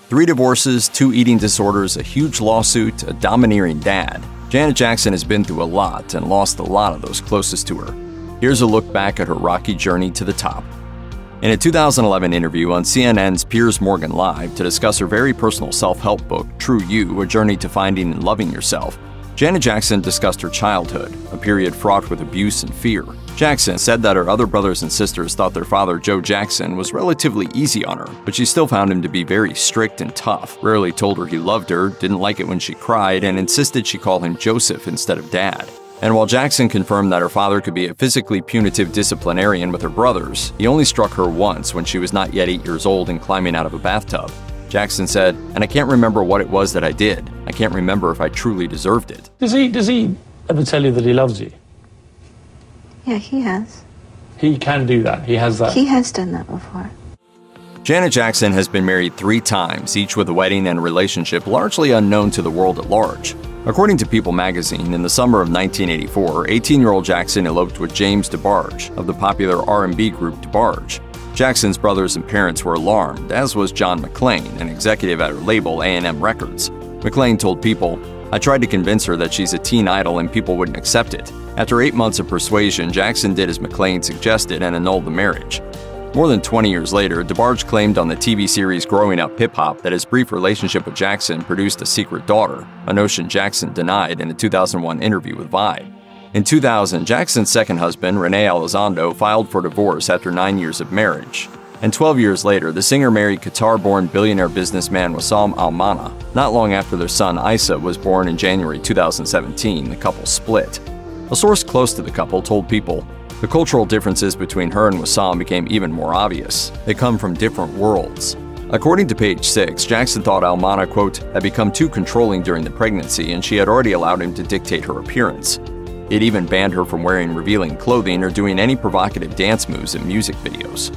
3 divorces, 2 eating disorders, a huge lawsuit, a domineering dad. Janet Jackson has been through a lot and lost a lot of those closest to her. Here's a look back at her rocky journey to the top. In a 2011 interview on CNN's Piers Morgan Live to discuss her very personal self-help book, True You, A Journey to Finding and Loving Yourself, Janet Jackson discussed her childhood, a period fraught with abuse and fear. Jackson said that her other brothers and sisters thought their father, Joe Jackson, was relatively easy on her, but she still found him to be very strict and tough, rarely told her he loved her, didn't like it when she cried, and insisted she call him Joseph instead of Dad. And while Jackson confirmed that her father could be a physically punitive disciplinarian with her brothers, he only struck her once when she was not yet 8 years old and climbing out of a bathtub. Jackson said, "And I can't remember what it was that I did. I can't remember if I truly deserved it." Does he ever tell you that he loves you? Yeah, he has. He can do that. He has that. He has done that before. Janet Jackson has been married 3 times, each with a wedding and relationship largely unknown to the world at large. According to People magazine, in the summer of 1984, 18-year-old Jackson eloped with James DeBarge of the popular R&B group DeBarge. Jackson's brothers and parents were alarmed, as was John McClain, an executive at her label A&M Records. McClain told People, "I tried to convince her that she's a teen idol and people wouldn't accept it." After 8 months of persuasion, Jackson did as McClain suggested and annulled the marriage. More than 20 years later, DeBarge claimed on the TV series Growing Up Hip Hop that his brief relationship with Jackson produced a secret daughter, a notion Jackson denied in a 2001 interview with Vibe. In 2000, Jackson's second husband, Renee Elizondo, filed for divorce after 9 years of marriage. And 12 years later, the singer married Qatar-born billionaire businessman Wissam Al-Mana. Not long after their son Issa was born in January 2017, the couple split. A source close to the couple told People, "The cultural differences between her and Wissam became even more obvious. They come from different worlds." According to Page 6, Jackson thought Al-Mana, quote, had become too controlling during the pregnancy and she had already allowed him to dictate her appearance. It even banned her from wearing revealing clothing or doing any provocative dance moves in music videos.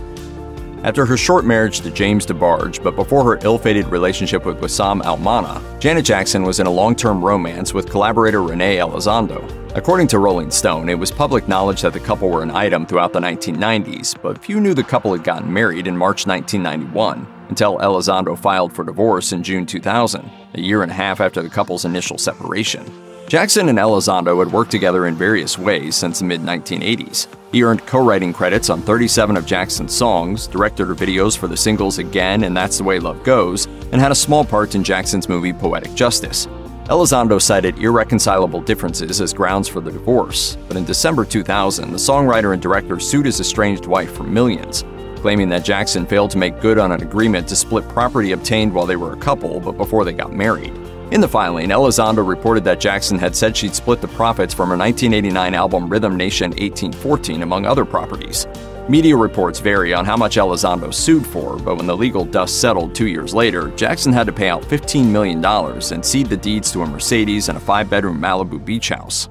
After her short marriage to James DeBarge, but before her ill-fated relationship with Wissam Al-Mana, Janet Jackson was in a long-term romance with collaborator Renee Elizondo. According to Rolling Stone, it was public knowledge that the couple were an item throughout the 1990s, but few knew the couple had gotten married in March 1991, until Elizondo filed for divorce in June 2000, a year and a half after the couple's initial separation. Jackson and Elizondo had worked together in various ways since the mid-1980s. He earned co-writing credits on 37 of Jackson's songs, directed her videos for the singles Again and That's the Way Love Goes, and had a small part in Jackson's movie Poetic Justice. Elizondo cited irreconcilable differences as grounds for the divorce, but in December 2000, the songwriter and director sued his estranged wife for millions, claiming that Jackson failed to make good on an agreement to split property obtained while they were a couple but before they got married. In the filing, Elizondo reported that Jackson had said she'd split the profits from her 1989 album Rhythm Nation 1814 among other properties. Media reports vary on how much Elizondo sued for, but when the legal dust settled 2 years later, Jackson had to pay out $15 million and cede the deeds to a Mercedes and a 5-bedroom Malibu beach house.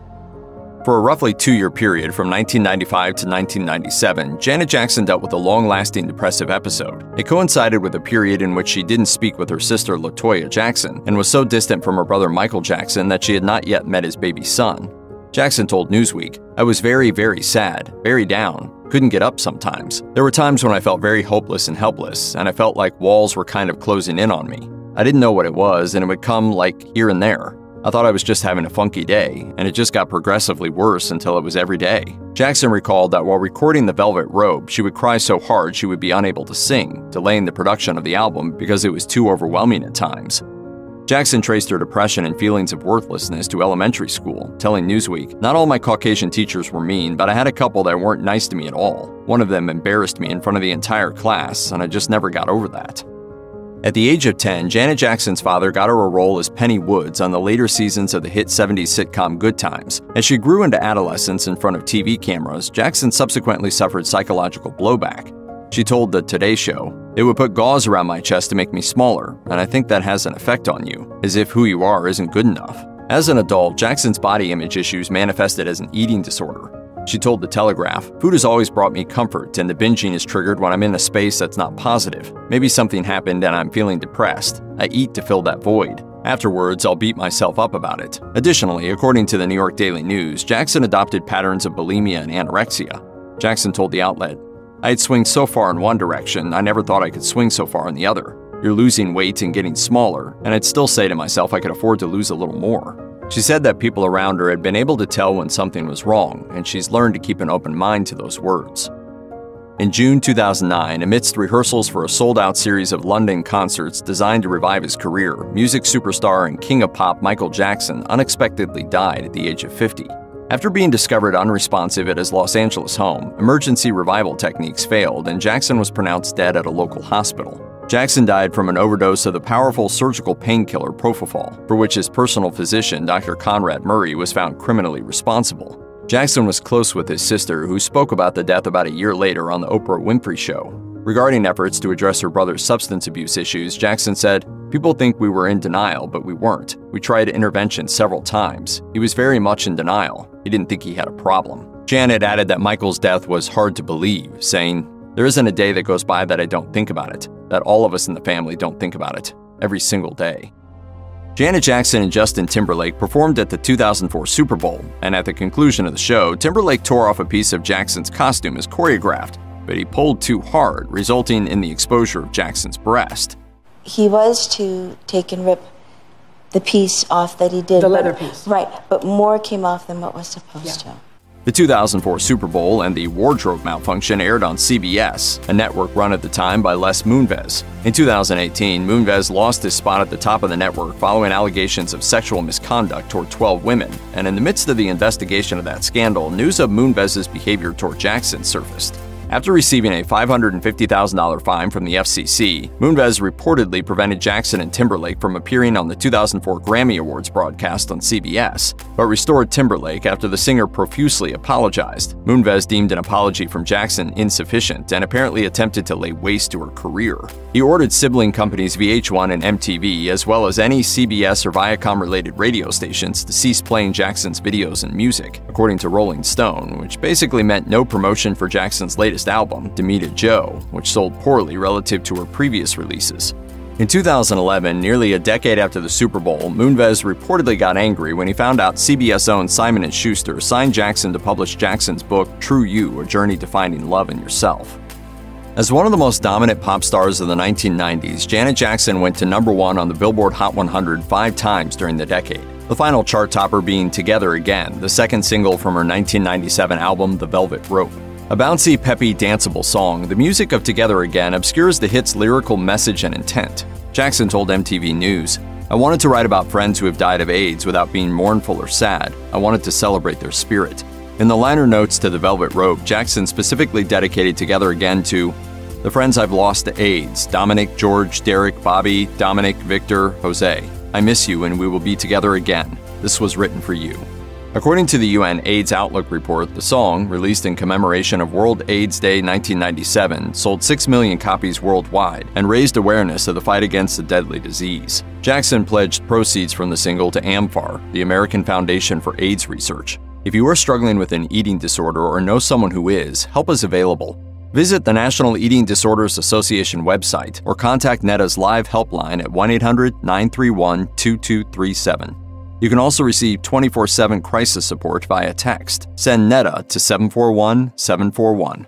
For a roughly 2-year period from 1995 to 1997, Janet Jackson dealt with a long-lasting depressive episode. It coincided with a period in which she didn't speak with her sister LaToya Jackson and was so distant from her brother Michael Jackson that she had not yet met his baby son. Jackson told Newsweek, "I was very, very sad, very down, couldn't get up sometimes. There were times when I felt very hopeless and helpless, and I felt like walls were kind of closing in on me. I didn't know what it was, and it would come like here and there. I thought I was just having a funky day, and it just got progressively worse until it was every day." Jackson recalled that while recording The Velvet Rope, she would cry so hard she would be unable to sing, delaying the production of the album because it was too overwhelming at times. Jackson traced her depression and feelings of worthlessness to elementary school, telling Newsweek, "Not all my Caucasian teachers were mean, but I had a couple that weren't nice to me at all. One of them embarrassed me in front of the entire class, and I just never got over that." At the age of 10, Janet Jackson's father got her a role as Penny Woods on the later seasons of the hit 70s sitcom Good Times. As she grew into adolescence in front of TV cameras, Jackson subsequently suffered psychological blowback. She told the Today Show, "It would put gauze around my chest to make me smaller, and I think that has an effect on you, as if who you are isn't good enough." As an adult, Jackson's body image issues manifested as an eating disorder. She told The Telegraph, "Food has always brought me comfort, and the binging is triggered when I'm in a space that's not positive. Maybe something happened and I'm feeling depressed. I eat to fill that void. Afterwards, I'll beat myself up about it." Additionally, according to the New York Daily News, Jackson adopted patterns of bulimia and anorexia. Jackson told the outlet, "I'd swing so far in one direction, I never thought I could swing so far in the other. You're losing weight and getting smaller, and I'd still say to myself I could afford to lose a little more. She said that people around her had been able to tell when something was wrong, and she's learned to keep an open mind to those words. In June 2009, amidst rehearsals for a sold-out series of London concerts designed to revive his career, music superstar and king of pop Michael Jackson unexpectedly died at the age of 50. After being discovered unresponsive at his Los Angeles home, emergency revival techniques failed and Jackson was pronounced dead at a local hospital. Jackson died from an overdose of the powerful surgical painkiller propofol, for which his personal physician, Dr. Conrad Murray, was found criminally responsible. Jackson was close with his sister, who spoke about the death about a year later on The Oprah Winfrey Show. Regarding efforts to address her brother's substance abuse issues, Jackson said, "People think we were in denial, but we weren't. We tried intervention several times. He was very much in denial. He didn't think he had a problem." Janet added that Michael's death was hard to believe, saying, "There isn't a day that goes by that I don't think about it, that all of us in the family don't think about it, every single day." Janet Jackson and Justin Timberlake performed at the 2004 Super Bowl, and at the conclusion of the show, Timberlake tore off a piece of Jackson's costume as choreographed, but he pulled too hard, resulting in the exposure of Jackson's breast. He was to take and rip the piece off that he did. The leather piece. Right, but more came off than what was supposed to. The 2004 Super Bowl and the wardrobe malfunction aired on CBS, a network run at the time by Les Moonves. In 2018, Moonves lost his spot at the top of the network following allegations of sexual misconduct toward 12 women, and in the midst of the investigation of that scandal, news of Moonves' behavior toward Jackson surfaced. After receiving a $550,000 fine from the FCC, Moonves reportedly prevented Jackson and Timberlake from appearing on the 2004 Grammy Awards broadcast on CBS, but restored Timberlake after the singer profusely apologized. Moonves deemed an apology from Jackson insufficient and apparently attempted to lay waste to her career. He ordered sibling companies VH1 and MTV, as well as any CBS or Viacom-related radio stations, to cease playing Jackson's videos and music, according to Rolling Stone, which basically meant no promotion for Jackson's latest album, Demita Joe, which sold poorly relative to her previous releases. In 2011, nearly a decade after the Super Bowl, Moonves reportedly got angry when he found out CBS-owned Simon & Schuster signed Jackson to publish Jackson's book, True You, A Journey to Finding Love in Yourself. As one of the most dominant pop stars of the 1990s, Janet Jackson went to #1 on the Billboard Hot 100 5 times during the decade, the final chart topper being Together Again, the second single from her 1997 album, The Velvet Rope. A bouncy, peppy, danceable song, the music of Together Again obscures the hit's lyrical message and intent. Jackson told MTV News, "I wanted to write about friends who have died of AIDS without being mournful or sad. I wanted to celebrate their spirit." In the liner notes to The Velvet Rope, Jackson specifically dedicated Together Again to the friends I've lost to AIDS: Dominic, George, Derek, Bobby, Dominic, Victor, Jose. I miss you and we will be together again. This was written for you. According to the UN AIDS Outlook report, the song, released in commemoration of World AIDS Day 1997, sold 6 million copies worldwide and raised awareness of the fight against the deadly disease. Jackson pledged proceeds from the single to AMFAR, the American Foundation for AIDS Research. If you are struggling with an eating disorder or know someone who is, help is available. Visit the National Eating Disorders Association website or contact NEDA's live helpline at 1-800-931-2237. You can also receive 24/7 crisis support via text. Send NEDA to 741-741.